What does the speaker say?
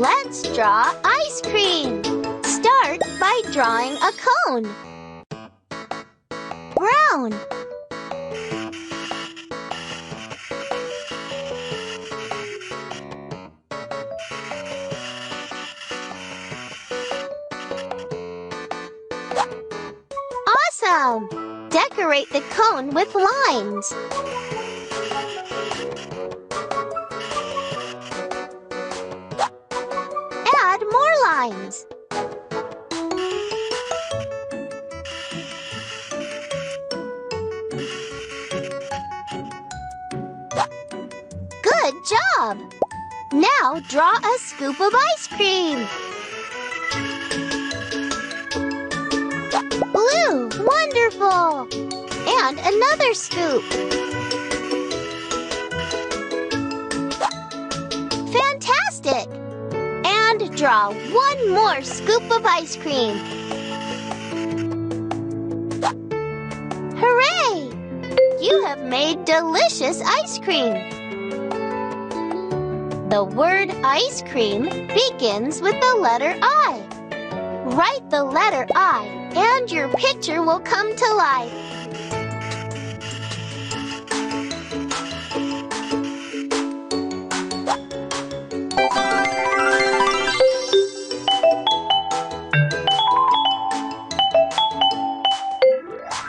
Let's draw ice cream. Start by drawing a cone. Brown. Awesome! Decorate the cone with lines. Add more lines. Good job! Now draw a scoop of ice cream. Blue, wonderful! And another scoop. Fantastic! And draw one more scoop of ice cream. Hooray! You have made delicious ice cream. The word ice cream begins with the letter I. Write the letter I, and your picture will come to life.